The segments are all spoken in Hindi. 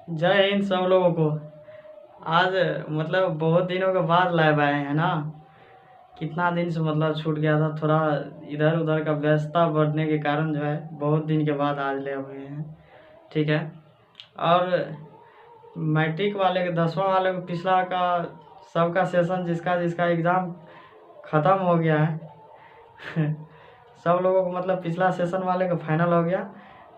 जय हिंद सब लोगों को। आज मतलब बहुत दिनों के बाद लाइव आए हैं ना। कितना दिन से मतलब छूट गया था, थोड़ा इधर उधर का व्यस्तता बढ़ने के कारण जो है बहुत दिन के बाद आज ले हुए हैं। ठीक है। और मैट्रिक वाले के 10वां वाले को पिछला का सबका सेशन जिसका जिसका एग्ज़ाम ख़त्म हो गया है सब लोगों को मतलब पिछला सेशन वाले का फाइनल हो गया,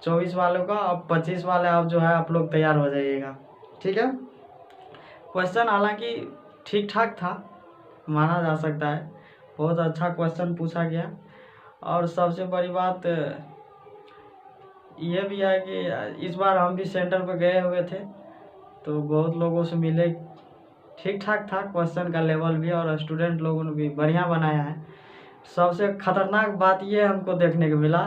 24 वालों का। अब 25 वाले आप जो है आप लोग तैयार हो जाइएगा। ठीक है। क्वेश्चन हालांकि ठीक ठाक था, माना जा सकता है। बहुत अच्छा क्वेश्चन पूछा गया। और सबसे बड़ी बात ये भी है कि इस बार हम भी सेंटर पर गए हुए थे तो बहुत लोगों से मिले। ठीक ठाक था क्वेश्चन का लेवल भी, और स्टूडेंट लोगों ने भी बढ़िया बनाया है। सबसे खतरनाक बात ये हमको देखने को मिला,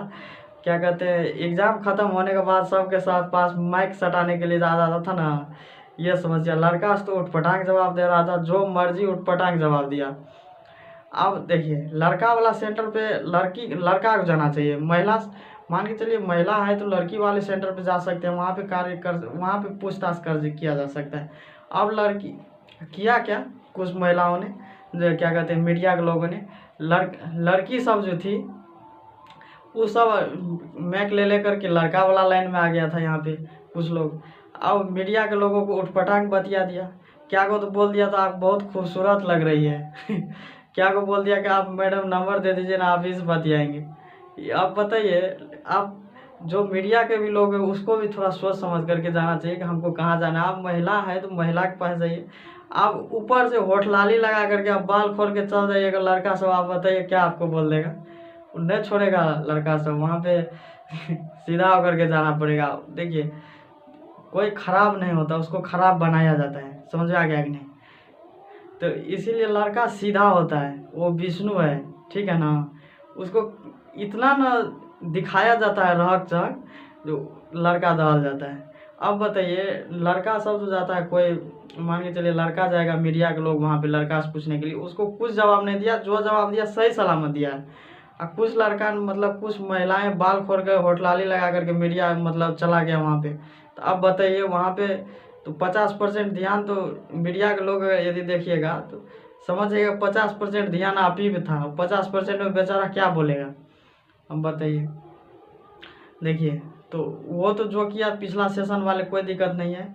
क्या कहते हैं, एग्ज़ाम ख़त्म होने के बाद सबके साथ पास माइक सटाने के लिए जा रहा था ना, ये समस्या। लड़का तो उठपटांग जवाब दे रहा था, जो मर्जी उठपटांग जवाब दिया। अब देखिए, लड़का वाला सेंटर पे लड़का को जाना चाहिए। महिला मान के चलिए महिला है तो लड़की वाले सेंटर पे जा सकते हैं, वहाँ पे वहाँ पे पूछताछ कर किया जा सकता है। अब लड़की किया क्या, कुछ महिलाओं ने, जो क्या कहते हैं मीडिया के लोगों ने, लड़की सब जो थी वो सब मैक ले लेकर के लड़का वाला लाइन में आ गया था यहाँ पे कुछ लोग। अब मीडिया के लोगों को उठपटांग बतिया दिया। क्या को तो बोल दिया था आप बहुत खूबसूरत लग रही है क्या को बोल दिया कि आप मैडम नंबर दे दीजिए ना, आप इस बतियाएंगे। आप बताइए, आप जो मीडिया के भी लोग हैं उसको भी थोड़ा सोच समझ करके जाना चाहिए कि हमको कहाँ जाना है। आप महिला है तो महिला के पास जाइए। आप ऊपर से होठलाली लगा करके आप बाल खोल के चल जाइएगा, लड़का सब आप बताइए क्या आपको बोल देगा। नहीं छोड़ेगा लड़का सब वहाँ पे सीधा होकर के जाना पड़ेगा। देखिए, कोई खराब नहीं होता, उसको खराब बनाया जाता है। समझ में आ गया कि नहीं? तो इसीलिए लड़का सीधा होता है, वो विष्णु है। ठीक है ना। उसको इतना ना दिखाया जाता है रहक चहक, जो लड़का दहल जाता है। अब बताइए, लड़का सब जो जाता है, कोई मान के चलिए लड़का जाएगा, मीडिया के लोग वहाँ पे लड़का से पूछने के लिए, उसको कुछ जवाब नहीं दिया, जो जवाब दिया सही सलामत दिया है। और कुछ लड़का मतलब कुछ महिलाएं बाल खोल कर होठलाली लगा करके मीडिया मतलब चला गया वहाँ पे। तो अब बताइए वहाँ पे तो 50% ध्यान तो मीडिया के लोग यदि देखिएगा तो समझिएगा 50% ध्यान आप ही में था, 50% में बेचारा क्या बोलेगा। अब बताइए, देखिए, तो वो तो जो किया पिछला सेशन वाले कोई दिक्कत नहीं है।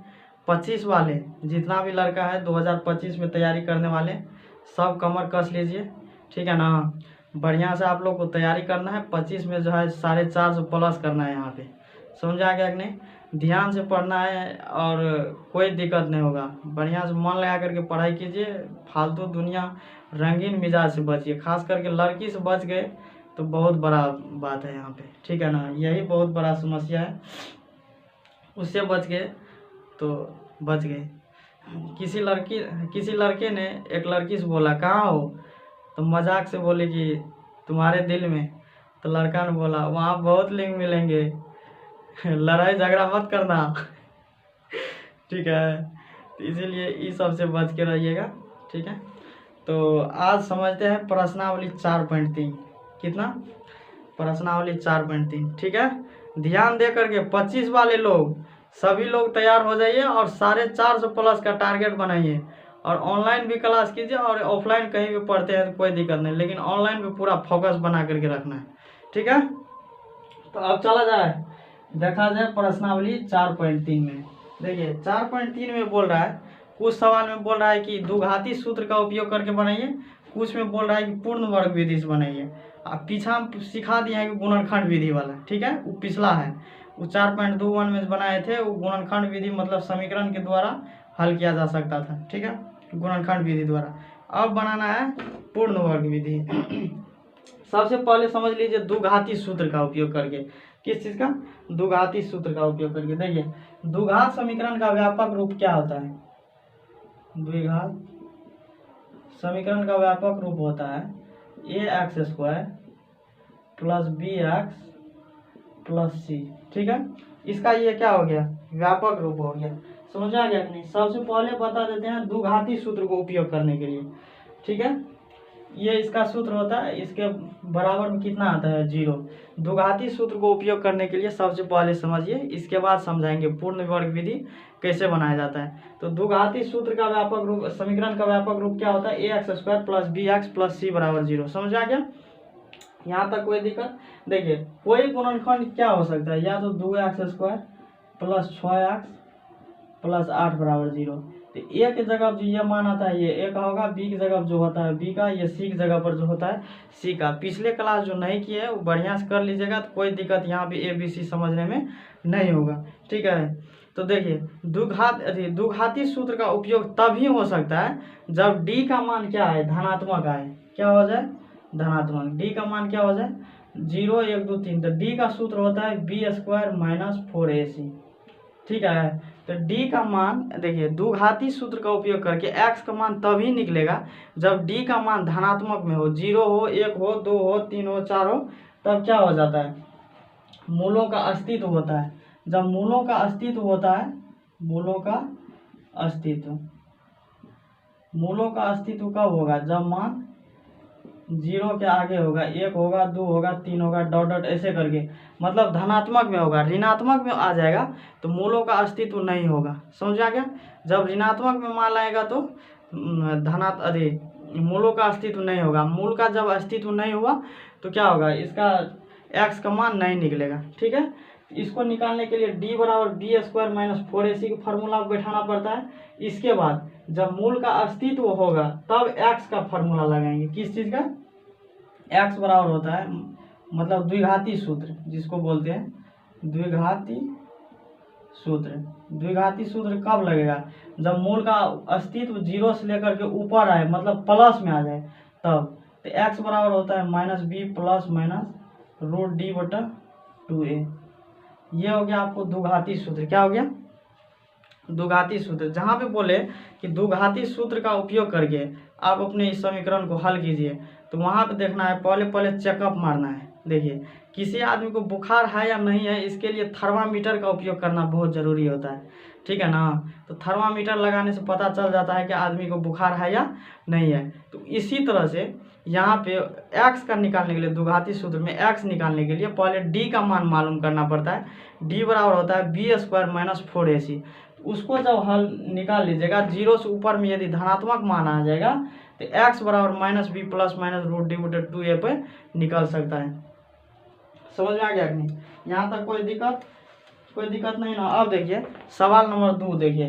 25 वाले जितना भी लड़का है 2025 में तैयारी करने वाले सब कमर कस लीजिए। ठीक है ना। बढ़िया से आप लोग को तैयारी करना है। 25 में जो है 450 प्लस करना है यहाँ पे। समझ आ गया कि नहीं? ध्यान से पढ़ना है और कोई दिक्कत नहीं होगा। बढ़िया से मन लगा करके पढ़ाई कीजिए। फालतू दुनिया रंगीन मिजाज से बचिए, खास करके लड़की से बच गए तो बहुत बड़ा बात है यहाँ पे। ठीक है ना, यही बहुत बड़ा समस्या है। उससे बच गए तो बच गए। किसी लड़के ने एक लड़की से बोला कहाँ हो, तो मजाक से बोले कि तुम्हारे दिल में। तो लड़का ने बोला वहाँ बहुत लिंग मिलेंगे लड़ाई झगड़ा मत करना ठीक है। तो इसीलिए इस सब से बच के रहिएगा। ठीक है। तो आज समझते हैं प्रश्नावली 4.3। कितना? प्रश्नावली 4.3। ठीक है। ध्यान दे करके 25 वाले लोग सभी लोग तैयार हो जाइए और 450 प्लस का टारगेट बनाइए। और ऑनलाइन भी क्लास कीजिए, और ऑफलाइन कहीं भी पढ़ते हैं तो कोई दिक्कत नहीं, लेकिन ऑनलाइन पे पूरा फोकस बना करके रखना है। ठीक है। तो अब चला जाए, देखा जाए प्रश्नावली 4.3 में। देखिए 4.3 में बोल रहा है, कुछ सवाल में बोल रहा है कि द्विघाती सूत्र का उपयोग करके बनाइए, कुछ में बोल रहा है कि पूर्ण वर्ग विधि से बनाइए। अब पीछा हम सिखा दिए हैं कि गुणनखंड विधि वाला। ठीक है, वो पिछला है, वो 4.21 में बनाए थे। वो गुणनखंड विधि मतलब समीकरण के द्वारा हल किया जा सकता था। ठीक है, गुणनखंड विधि द्वारा। अब बनाना है पूर्ण वर्ग विधि सबसे पहले समझ लीजिए द्विघाती सूत्र का उपयोग करके। किस चीज का? द्विघाती सूत्र का उपयोग करके। देखिए, द्विघात समीकरण का व्यापक रूप क्या होता है? द्विघात समीकरण का व्यापक रूप होता है ax² plus bx plus c। ठीक है, इसका ये क्या हो गया? व्यापक रूप हो गया। समझ आ गया कि नहीं? सबसे पहले बता देते हैं द्विघाती सूत्र को उपयोग करने के लिए। ठीक है, ये इसका सूत्र होता है, इसके बराबर में कितना आता है 0। द्विघाती सूत्र को उपयोग करने के लिए सबसे पहले समझिए, इसके बाद समझाएंगे पूर्ण वर्ग विधि कैसे बनाया जाता है। तो द्विघाती सूत्र का व्यापक रूप, समीकरण का व्यापक रूप क्या होता है, ax² + bx + c = 0। समझ आ गया? यहाँ तक कोई दिक्कत? देखिए कोई गुणनखंड क्या हो सकता है, या तो 2x² + 6x + 8 = 0। तो ए की जगह जो ये मान आता है ये ए का होगा, बी की जगह जो होता है बी का, ये सी की जगह पर जो होता है सी का। पिछले क्लास जो नहीं किए है वो बढ़िया से कर लीजिएगा, तो कोई दिक्कत यहाँ पे ABC समझने में नहीं होगा। ठीक है, तो देखिए द्विघाती सूत्र का उपयोग तभी हो सकता है जब D का मान क्या है, धनात्मक आए। क्या हो जाए, धनात्मक। D का मान क्या हो जाए 0 1 2 3। तो D का सूत्र होता है b² - 4ac। ठीक है, तो D का मान देखिए द्विघाती सूत्र का उपयोग करके x का मान तभी निकलेगा जब D का मान धनात्मक में हो, 0 हो, 1 हो, 2 हो, 3 हो, 4 हो, तब क्या हो जाता है, मूलों का अस्तित्व होता है। जब मूलों का अस्तित्व होता है, मूलों का अस्तित्व, मूलों का अस्तित्व कब होगा, जब मान 0 के आगे होगा, 1 होगा, 2 होगा, 3 होगा, डॉट डॉट ऐसे करके, मतलब धनात्मक में होगा। ऋणात्मक में आ जाएगा तो मूलों का अस्तित्व नहीं होगा। समझ आ गया? जब ऋणात्मक में मान आएगा तो मूलों का अस्तित्व नहीं होगा। मूल का जब अस्तित्व नहीं हुआ तो क्या होगा, इसका x का मान नहीं निकलेगा। ठीक है, इसको निकालने के लिए D = b² - 4ac का फॉर्मूला बैठाना पड़ता है। इसके बाद जब मूल का अस्तित्व होगा तब x का फॉर्मूला लगाएंगे। किस चीज़ का, x बराबर होता है मतलब द्विघाती सूत्र, जिसको बोलते हैं द्विघाती सूत्र। द्विघाती सूत्र कब लगेगा, जब मूल का अस्तित्व 0 से लेकर के ऊपर आए, मतलब प्लस में आ जाए तब। तो x बराबर होता है -b + -√d/2a। ये हो गया आपको द्विघाती सूत्र। क्या हो गया, द्विघाती सूत्र। जहाँ पे बोले कि द्विघाती सूत्र का उपयोग करके आप अपने इस समीकरण को हल कीजिए, तो वहाँ पे देखना है, पहले चेकअप मारना है। देखिए किसी आदमी को बुखार है या नहीं है, इसके लिए थर्मामीटर का उपयोग करना बहुत ज़रूरी होता है। ठीक है ना, तो थर्मामीटर लगाने से पता चल जाता है कि आदमी को बुखार है या नहीं है। तो इसी तरह से यहाँ पे x का निकालने के लिए, द्विघाती सूत्र में x निकालने के लिए पहले D का मान मालूम करना पड़ता है। D बराबर होता है b² - 4ac। उसको जब हल निकाल लीजिएगा, 0 से ऊपर में यदि धनात्मक मान आ जाएगा तो x बराबर -b + -√d/2a पे निकल सकता है। समझ में आ गया कि नहीं? यहाँ तक कोई दिक्कत नहीं ना। अब देखिए सवाल नंबर 2। देखिए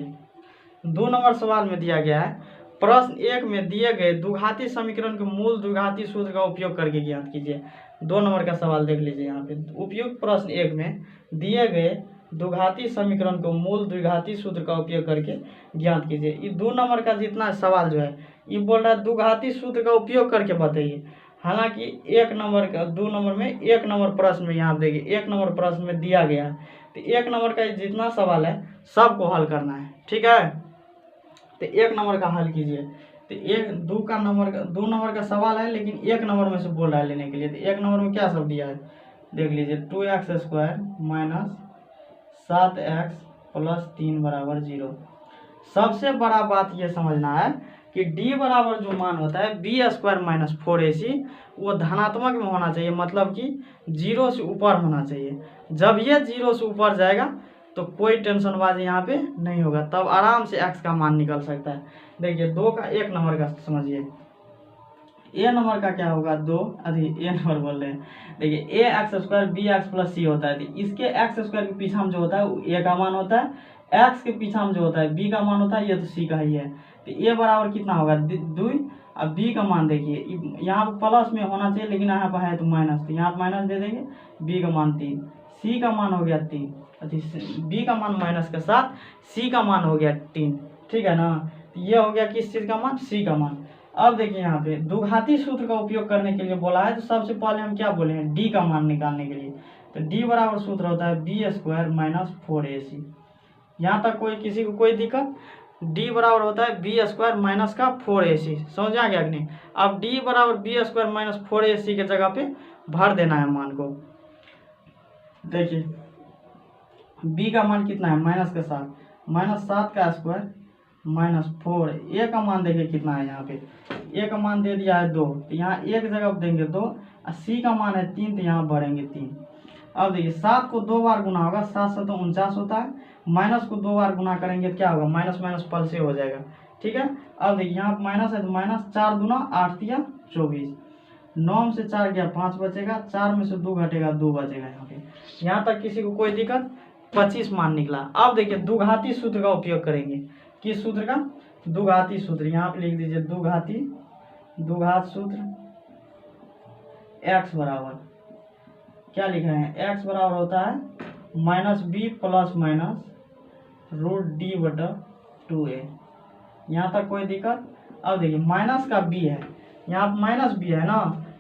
2 नंबर सवाल में दिया गया है, प्रश्न 1 में दिए गए द्विघाती समीकरण के मूल द्विघाती सूत्र का उपयोग करके ज्ञात कीजिए। 2 नंबर का सवाल देख लीजिए। यहाँ पे उपयुक्त प्रश्न 1 में दिए गए द्विघाती समीकरण को मूल द्विघाती सूत्र का उपयोग करके ज्ञात कीजिए। ये 2 नंबर का जितना सवाल जो है ये बोल रहा है द्विघाती सूत्र का उपयोग करके बताइए। हालांकि 1 नंबर का 2 नंबर में 1 नंबर प्रश्न में यहाँ देखिए 1 नंबर प्रश्न में दिया गया है, तो 1 नंबर का जितना सवाल है सबको हल करना है। ठीक है, तो 1 नंबर का हल कीजिए। तो 2 नंबर का सवाल है, लेकिन 1 नंबर में से बोल रहा है लेने के लिए। तो 1 नंबर में क्या सब दिया है देख लीजिए, 2x² - 7x + 3 = 0। सबसे बड़ा बात ये समझना है कि D बराबर जो मान होता है b² - 4ac वो धनात्मक में होना चाहिए, मतलब कि 0 से ऊपर होना चाहिए। जब ये 0 से ऊपर जाएगा तो कोई टेंशनबाजी यहाँ पे नहीं होगा, तब आराम से x का मान निकल सकता है। देखिए 2 का 1 नंबर का समझिए, ए नंबर का क्या होगा, ए नंबर बोल रहे हैं। देखिए ax² bx + c होता है, तो इसके x² के पीछा में जो होता है a का मान होता है, x के पीछा में जो होता है b का मान होता है, ये तो c का ही है। तो a बराबर कितना होगा 2, अब b का मान देखिए यहाँ पर प्लस में होना चाहिए, लेकिन यहाँ पर है तो माइनस, तो यहाँ पर माइनस दे देंगे। b का मान 3, c का मान हो गया 3, b का मान माइनस के साथ c का मान हो गया 3। ठीक है ना, तो ये हो गया किस चीज़ का मान, c का मान। अब देखिए यहाँ पे द्विघाती सूत्र का उपयोग करने के लिए बोला है, तो सबसे पहले हम क्या बोले हैं, D का मान निकालने के लिए। तो D बराबर सूत्र होता है b² - 4ac। यहाँ तक किसी को कोई दिक्कत? D बराबर होता है b² - 4ac। समझ आ गया कि नहीं? अब D बराबर b² - 4ac के जगह पे भर देना है मान को। देखिए b का मान कितना है, -7 का स्क्वायर -4। ए का मान देखिए कितना है यहाँ पे, ए का मान दे दिया है 2, तो यहाँ एक जगह देंगे 2, और सी का मान है 3, तो यहाँ बढ़ेंगे 3। अब देखिए 7 को 2 बार गुना होगा, 7 से तो 49 होता है, माइनस को 2 बार गुना करेंगे तो क्या होगा, माइनस माइनस प्लस से हो जाएगा। ठीक है, अब देखिए यहाँ माइनस है तो माइनस, 4 दूना 8 या 24, 9 में से 4 गया 5 बचेगा, 4 में से 2 घटेगा 2 बचेगा। यहाँ पे यहाँ तक किसी को कोई दिक्कत, 25 मान निकला। अब देखिए द्विघाती सूत्र का उपयोग करेंगे। किस सूत्र का, द्विघाती सूत्र। यहाँ पे लिख दीजिए द्विघात सूत्र। x बराबर क्या लिख रहे हैं, x बराबर होता है -b प्लस माइनस √d/2a। यहाँ तक कोई दिक्कत। अब देखिए माइनस का b है, यहाँ माइनस b है ना,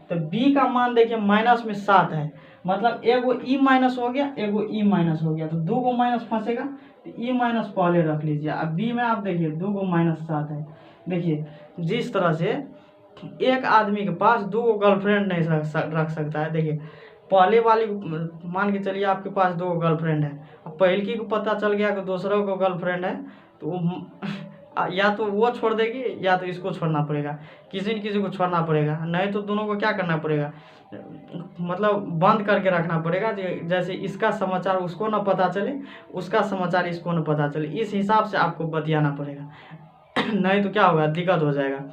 तो b का मान देखिए माइनस में 7 है, मतलब एगो ई माइनस हो गया, एगो ई माइनस हो गया, तो 2 गो माइनस फंसेगा, तो ई माइनस पहले रख लीजिए। अब बी में आप देखिए 2 गो -7 है। देखिए जिस तरह से एक आदमी के पास 2 गो गर्लफ्रेंड नहीं रख सकता है। देखिए पहले वाली मान के चलिए आपके पास 2 गो गर्लफ्रेंड है, अब पहलकी को पता चल गया कि दूसरों को गर्लफ्रेंड है, तो या तो वो छोड़ देगी या तो इसको छोड़ना पड़ेगा, किसी न किसी को छोड़ना पड़ेगा, नहीं तो दोनों को क्या करना पड़ेगा, मतलब बंद करके रखना पड़ेगा। जैसे इसका समाचार उसको ना पता चले, उसका समाचार इसको ना पता चले, इस हिसाब से आपको बतियाना पड़ेगा नहीं तो क्या होगा, दिक्कत हो जाएगा।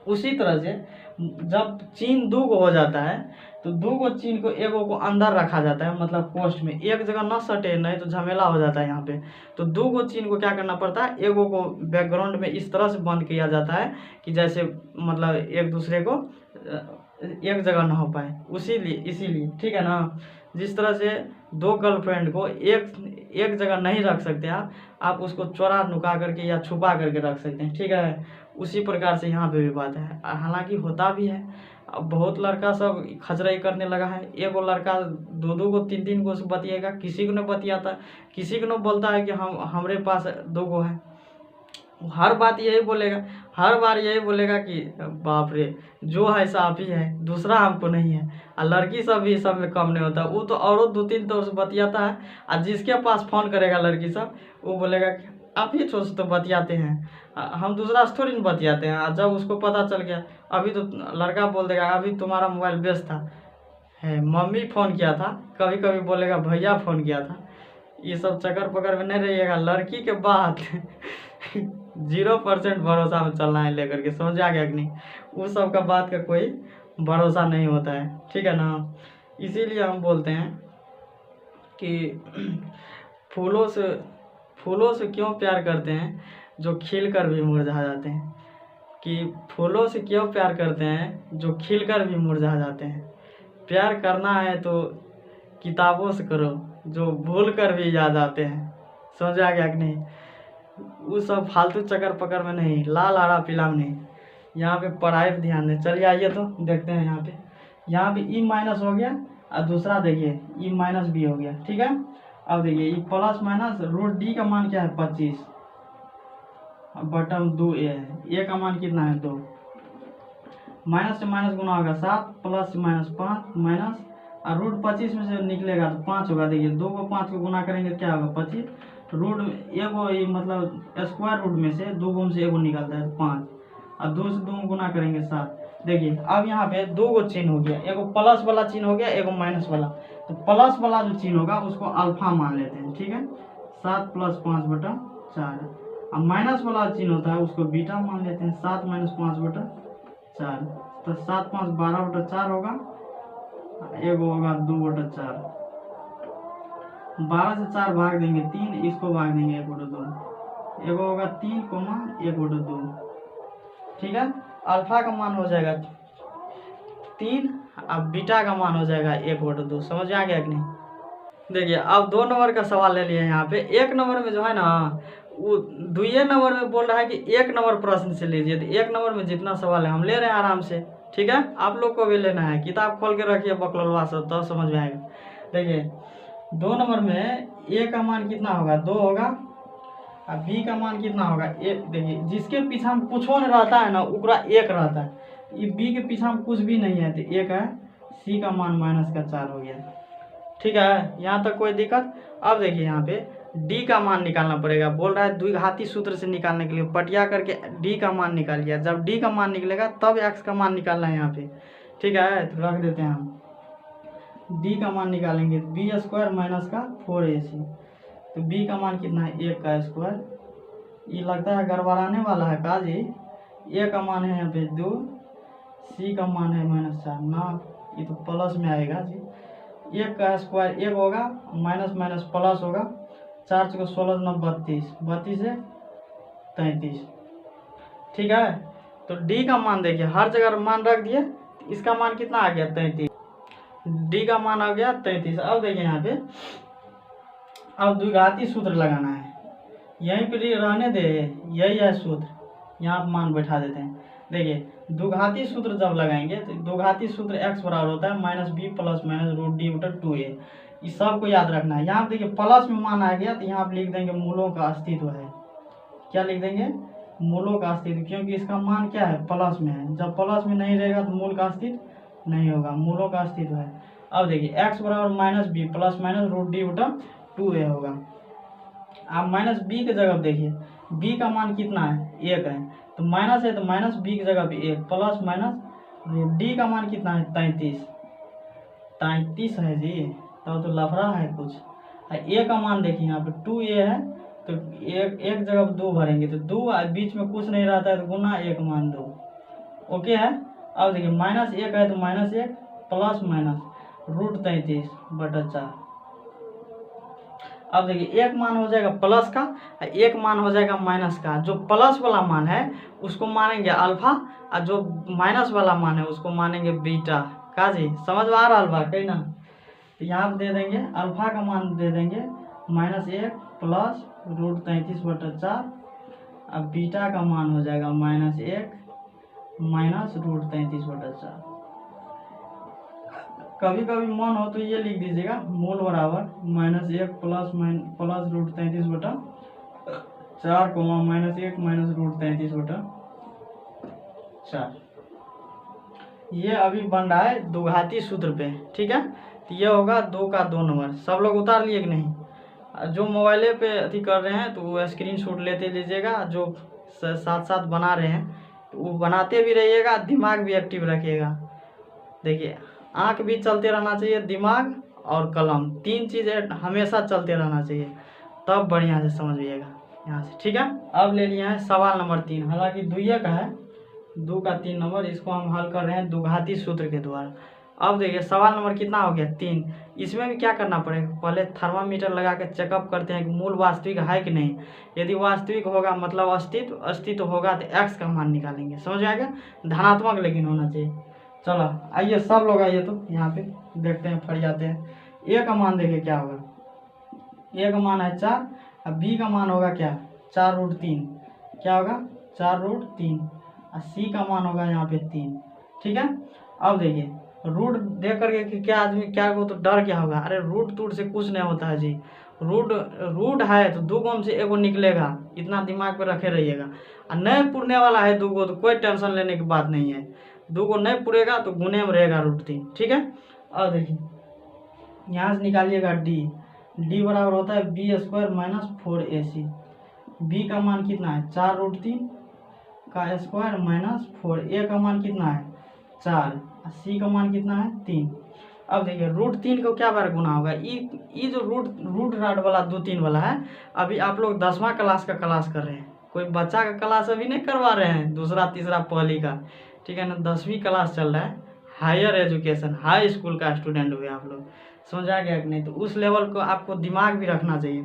उसी तरह से जब चीन 2 गो हो जाता है, तो 2 गो चीन को एगो को अंदर रखा जाता है, मतलब पोस्ट में, एक जगह न सटे, नहीं तो झमेला हो जाता है यहाँ पे। तो 2 गो चीन को क्या करना पड़ता है, एगो को बैकग्राउंड में इस तरह से बंद किया जाता है कि जैसे मतलब एक दूसरे को एक जगह ना हो पाए, इसीलिए ठीक है ना। जिस तरह से 2 गर्लफ्रेंड को एक जगह नहीं रख सकते आप उसको चोरा नुका करके या छुपा करके रख सकते हैं, ठीक है। उसी प्रकार से यहाँ पे भी बात है, हालांकि होता भी है। अब बहुत लड़का सब खचराई करने लगा है, एगो लड़का 2 को 3 को से बतिएगा, किसी को नहीं बतियाता, किसी को नहीं बोलता है कि हमरे पास 2 गो है। हर बात यही बोलेगा, हर बार यही बोलेगा कि बाप रे जो है सो आप ही है, दूसरा हमको नहीं है। और लड़की सब भी सब में कम नहीं होता, वो तो औरों 2-3 तो से बतियाता है, और जिसके पास फ़ोन करेगा लड़की सब, वो बोलेगा कि आप ही तो बतियाते हैं, हम दूसरा से थोड़ी नहीं बतियाते हैं। और जब उसको पता चल गया, अभी तो लड़का बोल देगा अभी तुम्हारा मोबाइल व्यस्त था, है मम्मी फ़ोन किया था, कभी कभी बोलेगा भैया फ़ोन किया था। ये सब चक्कर पकड़ में नहीं रहिएगा, लड़की के बात 0% भरोसा में चलना है लेकर के, समझ आ गया कि नहीं। उस सब का बात का कोई भरोसा नहीं होता है, ठीक है ना। इसीलिए हम बोलते हैं कि फूलों से क्यों प्यार करते हैं जो खिल कर भी मुरझा जाते हैं, कि फूलों से क्यों प्यार करते हैं जो खिल कर भी मुरझा जाते हैं। प्यार करना है तो किताबों से करो जो भूल कर भी याद आते हैं, समझ आ गया कि नहीं। वो सब फालतू चक्कर पकड़ में नहीं, लाल हरा पीला में नहीं, यहाँ पे पढ़ाई पे ध्यान दें। चलिए आइए तो देखते हैं। यहाँ पे ई माइनस हो गया, और दूसरा देखिए ई माइनस भी हो गया, ठीक है। अब देखिए ई प्लस माइनस √d का मान क्या है 25, बटन 2a है, ए का मान कितना है 2, माइनस से माइनस गुना होगा 7, प्लस से माइनस 5 माइनस, और √25 में से निकलेगा तो 5 होगा। देखिए 2 को 5 को गुना करेंगे क्या होगा 25, रूट एगो मतलब स्क्वायर रूट में से 2 गुण से एगो निकलता है 5, और 2 से 2 गुना करेंगे 7। देखिए अब यहाँ पे 2 गो चिन्ह हो गया, एगो प्लस वाला चिन्ह हो गया, एगो माइनस वाला। तो प्लस वाला जो चिन्ह होगा उसको अल्फा मान लेते हैं, ठीक है, 7 + 5/4। अब माइनस वाला चिन्ह होता है उसको बीटा मान लेते हैं, 7 - 5/4। तो 7 × 5 = 12/4 होगा, एगो होगा 2/4। 12 से 4 भाग देंगे 3, इसको भाग देंगे 1/2, एगो होगा 3, 1/2, ठीक है। अल्फा का मान हो जाएगा 3, अब बीटा का मान हो जाएगा 1/2, समझ आ गया कि नहीं। देखिए अब 2 नंबर का सवाल ले लिए यहाँ पे। 1 नंबर में जो है ना, वो 2 नंबर में बोल रहा है कि 1 नंबर प्रश्न से लीजिए, तो 1 नंबर में जितना सवाल है हम ले रहे हैं आराम से, ठीक है। आप लोग को भी लेना है, किताब खोल के रखिए बकलवा सब, तो समझ में आएगा। देखिए 2 नंबर में ए का मान कितना होगा 2 होगा, और बी का मान कितना होगा 1। देखिए जिसके पीछे हम कुछ नहीं रहता है ना, उकरा 1 रहता है, ये बी के पीछे हम कुछ भी नहीं है तो 1 है। सी का मान -4 हो गया, ठीक है, यहाँ तक कोई दिक्कत। अब देखिए यहाँ पे डी का मान निकालना पड़ेगा। बोल रहा है द्विघाती सूत्र से निकालने के लिए पटिया करके डी का मान निकालिए। जब डी का मान निकलेगा तब एक्स का मान निकालना है यहाँ पे, ठीक है। तो रख देते हैं हम डी का मान निकालेंगे, बी स्क्वायर माइनस का 4ac। तो बी का मान कितना है 1 का स्क्वायर। ये लगता है गड़बड़ाने वाला है का जी। ए का मान है यहाँ पे 2, सी का मान है -4 ना, ये तो प्लस में आएगा जी। 1 का स्क्वायर 1 होगा, माइनस माइनस प्लस होगा, 4 चौके 16 9 32, 32 है 33, ठीक है। तो डी का मान देखिए हर जगह मान रख दिए, इसका मान कितना आ गया 33, डी का मान आ गया 33। अब देखिए यहाँ पे अब द्विघाती सूत्र लगाना है, यहीं पर रहने दे, यही है सूत्र, यहाँ मान बैठा देते हैं। देखिए द्विघाती सूत्र जब लगाएंगे तो द्विघाती सूत्र x बराबर होता है -b प्लस -√d/2a। इस सब को याद रखना है। यहाँ पे देखिए प्लस में मान आ गया तो यहाँ पे लिख देंगे मूलों का अस्तित्व है। क्या लिख देंगे? मूलों का अस्तित्व, क्योंकि इसका मान क्या है प्लस में है। जब प्लस में नहीं रहेगा तो मूल का अस्तित्व नहीं होगा, मूलों का अस्तित्व है। अब देखिए x बराबर -b प्लस -√d/2a होगा। आप -b की जगह देखिए b का मान कितना है 1 है, तो माइनस है तो -b की जगह पे 1 प्लस -√d का मान कितना है 33 है जी। तब तो लफड़ा है कुछ। a का मान देखिए यहाँ पे 2a है, तो एक जगह पे 2 भरेंगे तो 2 बीच में कुछ नहीं रहता है तो गुना 1 मान 2, ओके है। अब देखिए -1 है तो -1 प्लस -√33/4। अब देखिए एक मान हो जाएगा प्लस का, एक मान हो जाएगा माइनस का। जो प्लस वाला मान है उसको मानेंगे अल्फा, और जो माइनस वाला मान है उसको मानेंगे बीटा। का जी समझ में आ रहा अल्फा कहीं ना? तो यहाँ दे देंगे अल्फा का मान दे देंगे -1 प्लस √33/4, अब बीटा का मान हो जाएगा -1 माइनस √33/4। कभी कभी मन हो तो ये लिख दीजिएगा मूल बराबर -1 प्लस √33/4 -1 माइनस √33/4। ये अभी बन रहा है द्विघाती सूत्र पे, ठीक है। तो ये होगा 2 का 2 नंबर। सब लोग उतार लिए कि नहीं? जो मोबाइले पे अथी कर रहे हैं तो वो स्क्रीनशॉट लेते लीजिएगा, जो साथ साथ बना रहे हैं तो वो बनाते भी रहिएगा, दिमाग भी एक्टिव रखिएगा। देखिए आँख भी चलते रहना चाहिए, दिमाग और कलम 3 चीज़ें हमेशा चलते रहना चाहिए, तब बढ़िया से समझिएगा यहाँ से, ठीक है। अब ले लिया है सवाल नंबर 3, हालांकि दुइया का है, 2 का 3 नंबर। इसको हम हल कर रहे हैं द्विघाती सूत्र के द्वारा। अब देखिए सवाल नंबर कितना हो गया 3। इसमें भी क्या करना पड़ेगा, पहले थर्मामीटर लगा के चेकअप करते हैं कि मूल वास्तविक है कि नहीं। यदि वास्तविक होगा मतलब अस्तित्व होगा तो x का मान निकालेंगे। समझ आएगा? धनात्मक लेकिन होना चाहिए। चलो आइए सब लोग आइए, तो यहाँ पे देखते हैं फरियाते हैं। a का मान देखिए क्या होगा, a का मान है 4, अब b का मान होगा क्या 4√3, क्या होगा 4√3, और c का मान होगा यहाँ पे 3, ठीक है। अब देखिए रूट देख करके कि क्या आदमी क्या को तो डर क्या होगा, अरे रूट टूट से कुछ नहीं होता है जी। रूट है तो 2 में से एगो निकलेगा, इतना दिमाग पे रखे रहिएगा। और नहीं पुरने वाला है 2 तो कोई टेंशन लेने की बात नहीं है, 2 नहीं पुरेगा तो गुने में रहेगा √3, ठीक है। अब देखिए यहाँ से निकालिएगा डी बराबर होता है b² माइनस 4ac। b का मान कितना है 4√3 का स्क्वायर माइनस 4, a का मान कितना है 4, c का मान कितना है 3। अब देखिए √3 को क्या बार गुना होगा, ये जो रूट राट वाला 2-3 वाला है, अभी आप लोग 10वां क्लास का क्लास कर रहे हैं, कोई बच्चा का क्लास अभी नहीं करवा रहे हैं, दूसरा तीसरा पहली का, ठीक है ना। 10वीं क्लास चल रहा है, हायर एजुकेशन हाई स्कूल का स्टूडेंट हुए आप लोग, समझ आ गया कि नहीं? तो उस लेवल को आपको दिमाग भी रखना चाहिए।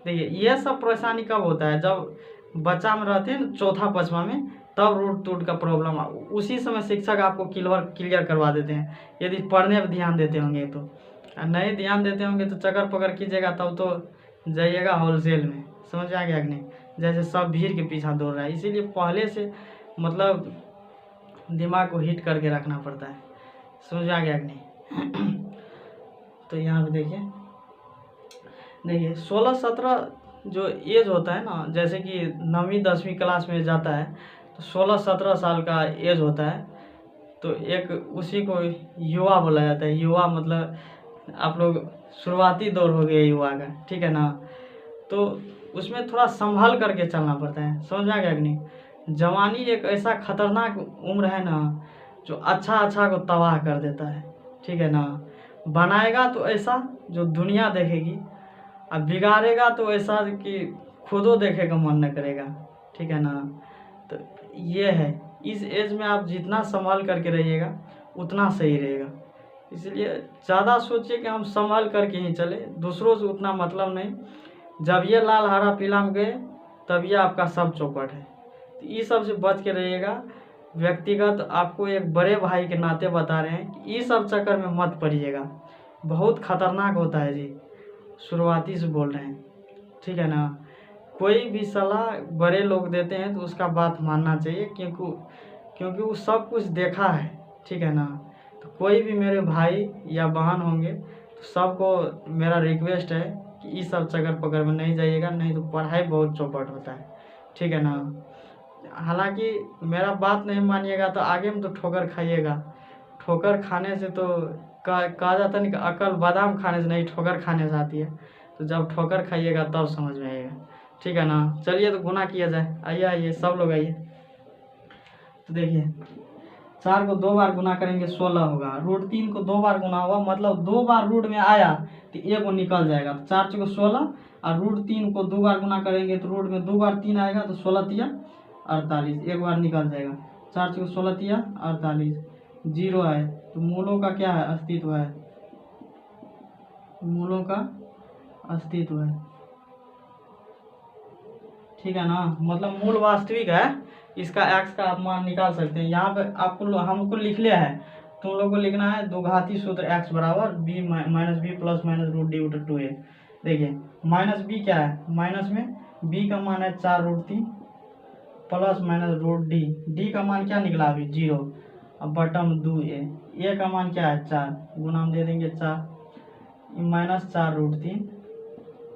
देखिए ये सब परेशानी कब होता है, जब बच्चा में रहते हैं ना 4था-5वां में, तब रूट टूट का प्रॉब्लम, उसी समय शिक्षक आपको क्लियर करवा देते हैं, यदि पढ़ने पर ध्यान देते होंगे तो। नहीं ध्यान देते होंगे तो चक्कर पकड़ कीजिएगा, तब तो जाइएगा होलसेल में। समझ आ गया कि नहीं? जैसे सब भीड़ के पीछा दौड़ रहा है, इसीलिए पहले से मतलब दिमाग को हिट करके रखना पड़ता है। समझ आ गया कि नहीं? तो यहाँ पे देखिए 16-17 जो एज होता है ना, जैसे कि 9वीं 10वीं क्लास में जाता है तो 16-17 साल का एज होता है, तो एक उसी को युवा बोला जाता है। युवा मतलब आप लोग शुरुआती दौर हो गया युवा का, ठीक है ना। तो उसमें थोड़ा संभल करके चलना पड़ता है, समझ आ गया कि नहीं। जवानी एक ऐसा खतरनाक उम्र है ना जो अच्छा को तबाह कर देता है, ठीक है ना। बनाएगा तो ऐसा जो दुनिया देखेगी, और बिगाड़ेगा तो ऐसा कि खुदो देखे का मन न करेगा, ठीक है ना। तो ये है, इस एज में आप जितना संभाल करके रहिएगा उतना सही रहेगा। इसलिए ज़्यादा सोचिए कि हम संभाल करके ही चले, दूसरों से उतना मतलब नहीं। जब ये लाल हरा पीला में गए तब ये आपका सब चौपट है। तो ये सब से बच के रहिएगा। व्यक्तिगत आपको एक बड़े भाई के नाते बता रहे हैं कि ये सब चक्कर में मत पड़िएगा, बहुत खतरनाक होता है जी। शुरुआती से बोल रहे हैं, ठीक है ना। कोई भी सलाह बड़े लोग देते हैं तो उसका बात मानना चाहिए, क्योंकि वो सब कुछ देखा है, ठीक है ना। तो कोई भी मेरे भाई या बहन होंगे तो सबको मेरा रिक्वेस्ट है कि ये सब चक्कर पकड़ में नहीं जाइएगा, नहीं तो पढ़ाई बहुत चौपट होता है, ठीक है ना। हालांकि मेरा बात नहीं मानिएगा तो आगे में तो ठोकर खाइएगा। ठोकर खाने से तो कहा जाता नहीं कि अकल बादाम खाने से नहीं, ठोकर खाने से आती है। तो जब ठोकर खाइएगा तब समझ में आएगा, ठीक है ना। चलिए तो गुना किया जाए, आइए सब लोग आइए। तो देखिए 4 को 2 बार गुना करेंगे 16 होगा। √3 को 2 बार गुना होगा, मतलब 2 बार रूट में आया तो एक निकल जाएगा। तो 4 चौके 16, और √3 को 2 बार गुना करेंगे तो रूट में 2 बार 3 आएगा, तो 16 तिया 48, एक बार निकल जाएगा। 4 चौके 16 तिया 48, 0 है। तो मूलों का क्या है, अस्तित्व है, मूलों का अस्तित्व है, ठीक है ना। मतलब मूल वास्तविक है, इसका x का आप मान निकाल सकते हैं। यहाँ पे आपको हमको लिख लिया है, तुम लोग को लिखना है द्विघाती सूत्र x बराबर b minus b plus minus √d/2a। देखिए माइनस b क्या है, माइनस में b का मान है 4√3 प्लस माइनस √d, d का मान क्या निकला अभी 0, अब बटम 2a, a का मान क्या है 4, गुना हम दे देंगे 4, माइनस 4√3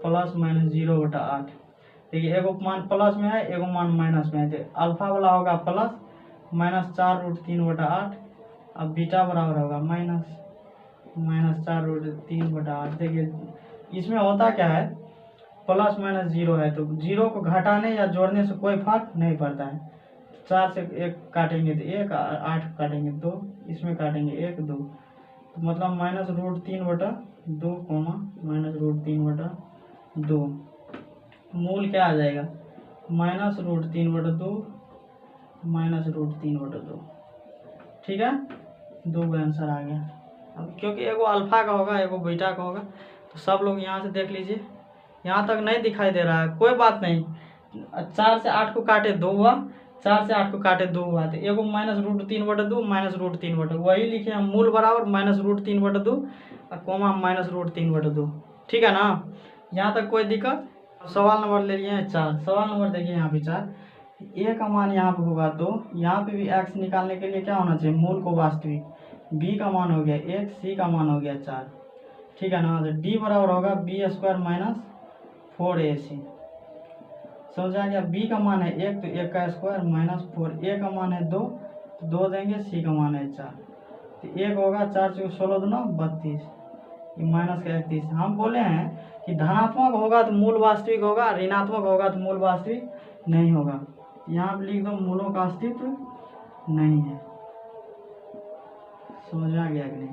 प्लस माइनस 0/8। देखिए एगो मान प्लस में है, एगो मान माइनस में है, तो अल्फा वाला होगा प्लस, माइनस 4√3/8, अब बीटा बराबर होगा माइनस 4√3/8। देखिए इसमें होता क्या है, प्लस माइनस 0 है, तो 0 को घटाने या जोड़ने से कोई फर्क नहीं पड़ता है। 4 से 1 काटेंगे तो 1, 8 काटेंगे 2, इसमें काटेंगे 1 2, तो मतलब -√3/2 माइनस √3/2, मूल क्या आ जाएगा -√3/2 माइनस √3/2, ठीक है। 2 का आंसर आ गया। अब क्योंकि एगो अल्फा का होगा एगो बीटा का होगा, तो सब लोग यहाँ से देख लीजिए, यहाँ तक नहीं दिखाई दे रहा है, कोई बात नहीं। 4 से 8 को काटे 2 हुआ, 4 से 8 को काटे 2 हुआ, तो एगो -√3/2 माइनस √3/2, वही लिखे हम, मूल बराबर -√3/2 और कोमा -√3/2, ठीक है ना। यहाँ तक कोई दिक्कत। सवाल नंबर ले लिए हैं 4। सवाल नंबर देखिए यहाँ पे 4, ए का मान यहाँ पे होगा 2, यहाँ पे भी x निकालने के लिए क्या होना चाहिए, मूल को वास्तविक, b का मान हो गया 1, c का मान हो गया 4, ठीक है ना। तो d बराबर होगा b² माइनस 4ac, समझ आ गया। b का मान है 1, तो 1 का स्क्वायर माइनस 4, a का मान है 2, तो 2 देंगे, c का मान है 4, तो 1 होगा 4 चौके 16 दूना 32, माइनस का 31। हम बोले हैं कि धनात्मक होगा तो मूल वास्तविक होगा, ऋणात्मक होगा तो मूल वास्तविक नहीं होगा। यहाँ पे लिख दो मूलों का अस्तित्व नहीं है, समझ आ गया कि नहीं।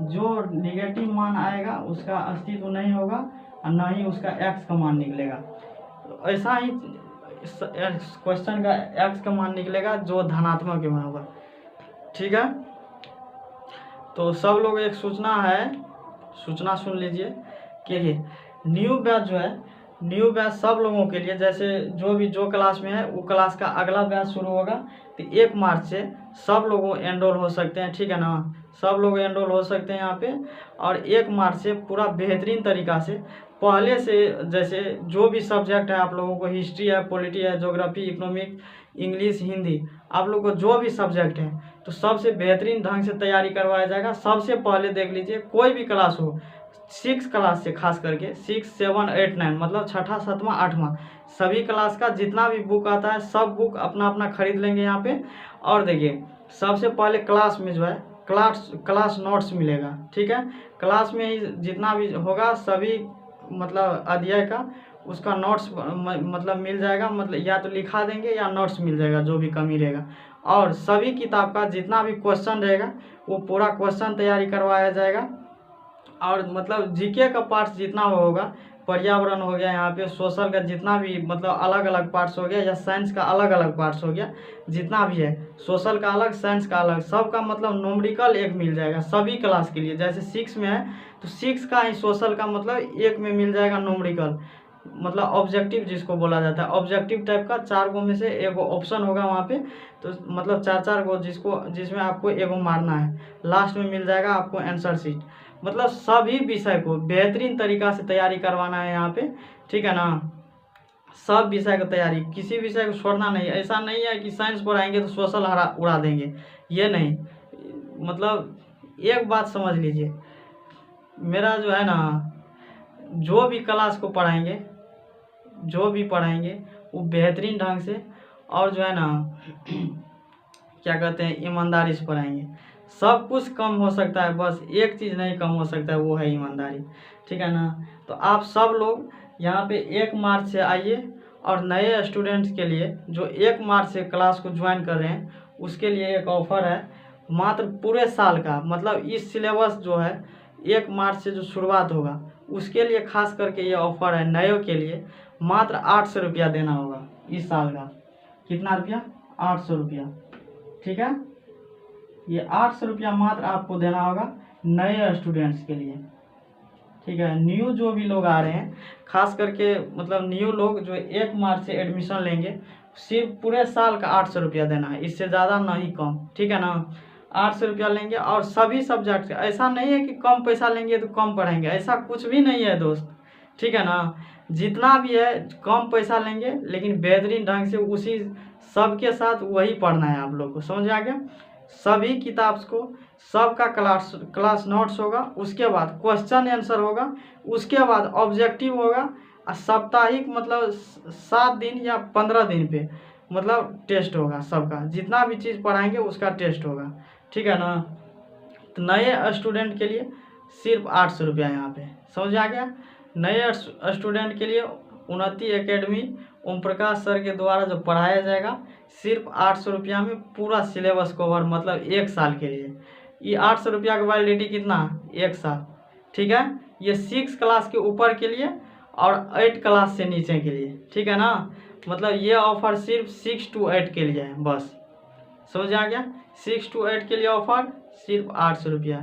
जो निगेटिव मान आएगा उसका अस्तित्व नहीं होगा और न ही उसका x का मान निकलेगा। तो ऐसा ही क्वेश्चन का x का मान निकलेगा जो धनात्मक मान होगा, ठीक है। तो सब लोग एक सूचना है, सूचना सुन लीजिए कि न्यू बैच जो है, न्यू बैच सब लोगों के लिए, जैसे जो क्लास में है वो क्लास का अगला बैच शुरू होगा, तो 1 मार्च से सब लोग एनरोल हो सकते हैं, ठीक है ना। सब लोग एनरोल हो सकते हैं यहाँ पे, और 1 मार्च से पूरा बेहतरीन तरीका से पहले से, जैसे जो भी सब्जेक्ट है आप लोगों को, हिस्ट्री है, पॉलिटी है, ज्योग्राफी, इकोनॉमिक, इंग्लिश, हिंदी, आप लोग को जो भी सब्जेक्ट है तो सबसे बेहतरीन ढंग से तैयारी करवाया जाएगा। सबसे पहले देख लीजिए, कोई भी क्लास हो, 6 क्लास से खास करके 6, 7, 8, 9 मतलब 6ठा 7वां 8वां सभी क्लास का जितना भी बुक आता है सब बुक अपना अपना खरीद लेंगे यहाँ पे। और देखिए सबसे पहले क्लास में जो है क्लास नोट्स मिलेगा, ठीक है। क्लास में ही जितना भी होगा सभी मतलब अध्याय का उसका नोट्स मतलब मिल जाएगा, मतलब या तो लिखा देंगे या नोट्स मिल जाएगा जो भी कमी रहेगा। और सभी किताब का जितना भी क्वेश्चन रहेगा वो पूरा क्वेश्चन तैयारी करवाया जाएगा। और मतलब जीके का पार्ट्स जितना होगा, पर्यावरण हो गया, यहाँ पे सोशल का जितना भी मतलब अलग अलग पार्ट्स हो गया, या साइंस का अलग अलग पार्ट्स हो गया, जितना भी है, सोशल का अलग, साइंस का अलग, सबका मतलब न्यूमेरिकल एक मिल जाएगा सभी क्लास के लिए। जैसे 6 में है तो 6 का ही सोशल का मतलब एक में मिल जाएगा न्यूमेरिकल, मतलब ऑब्जेक्टिव जिसको बोला जाता है, ऑब्जेक्टिव टाइप का 4 गो में से एगो ऑप्शन होगा वहाँ पे, तो मतलब 4 गो जिसमें आपको एगो मारना है, लास्ट में मिल जाएगा आपको आंसर शीट। मतलब सभी विषय को बेहतरीन तरीका से तैयारी करवाना है यहाँ पे, ठीक है ना। सब विषय की तैयारी, किसी विषय को छोड़ना नहीं। ऐसा नहीं है कि साइंस पढ़ाएंगे तो सोशल उड़ा देंगे, ये नहीं। मतलब एक बात समझ लीजिए, मेरा जो है ना, जो भी क्लास को पढ़ाएंगे, जो भी पढ़ाएंगे वो बेहतरीन ढंग से, और जो है ना क्या कहते हैं, ईमानदारी से पढ़ाएंगे। सब कुछ कम हो सकता है, बस एक चीज़ नहीं कम हो सकता है, वो है ईमानदारी, ठीक है ना। तो आप सब लोग यहाँ पे 1 मार्च से आइए, और नए स्टूडेंट्स के लिए जो 1 मार्च से क्लास को ज्वाइन कर रहे हैं उसके लिए एक ऑफ़र है, मात्र पूरे साल का, मतलब इस सिलेबस जो है 1 मार्च से जो शुरुआत होगा उसके लिए खास करके ये ऑफ़र है नए के लिए। मात्र 800 रुपया देना होगा इस साल का। कितना रुपया? 800 रुपया, ठीक है। ये 800 रुपया मात्र आपको देना होगा नए स्टूडेंट्स के लिए, ठीक है। न्यू जो भी लोग आ रहे हैं, खास करके मतलब न्यू लोग जो 1 मार्च से एडमिशन लेंगे, सिर्फ पूरे साल का 800 रुपया देना है, इससे ज़्यादा नहीं कम, ठीक है ना। 800 रुपया लेंगे, और सभी सब्जेक्ट, ऐसा नहीं है कि कम पैसा लेंगे तो कम पढ़ाएंगे, ऐसा कुछ भी नहीं है दोस्त, ठीक है ना। जितना भी है कम पैसा लेंगे, लेकिन बेहतरीन ढंग से उसी सबके साथ वही पढ़ना है आप लोग को, समझ आ गया। सभी किताब को, सबका क्लास नोट्स होगा, उसके बाद क्वेश्चन आंसर होगा, उसके बाद ऑब्जेक्टिव होगा, और साप्ताहिक मतलब 7 दिन या 15 दिन पे मतलब टेस्ट होगा सबका, जितना भी चीज़ पढ़ाएंगे उसका टेस्ट होगा, ठीक है ना। तो नए स्टूडेंट के लिए सिर्फ 800 रुपया यहाँ पे, समझ आ गया। नए स्टूडेंट के लिए उन्नति एकेडमी ओम प्रकाश सर के द्वारा जो पढ़ाया जाएगा, सिर्फ 800 रुपया में पूरा सिलेबस कवर, मतलब 1 साल के लिए। ये 800 रुपया की वैलिडिटी कितना? 1 साल, ठीक है। ये 6 क्लास के ऊपर के लिए और 8 क्लास से नीचे के लिए, ठीक है ना। मतलब ये ऑफ़र सिर्फ 6 to 8 के लिए है बस, समझ आ गया। 6 to 8 के लिए ऑफ़र सिर्फ 800 रुपया।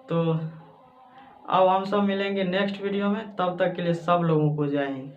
तो अब हम सब मिलेंगे नेक्स्ट वीडियो में, तब तक के लिए सब लोगों को जय हिंद।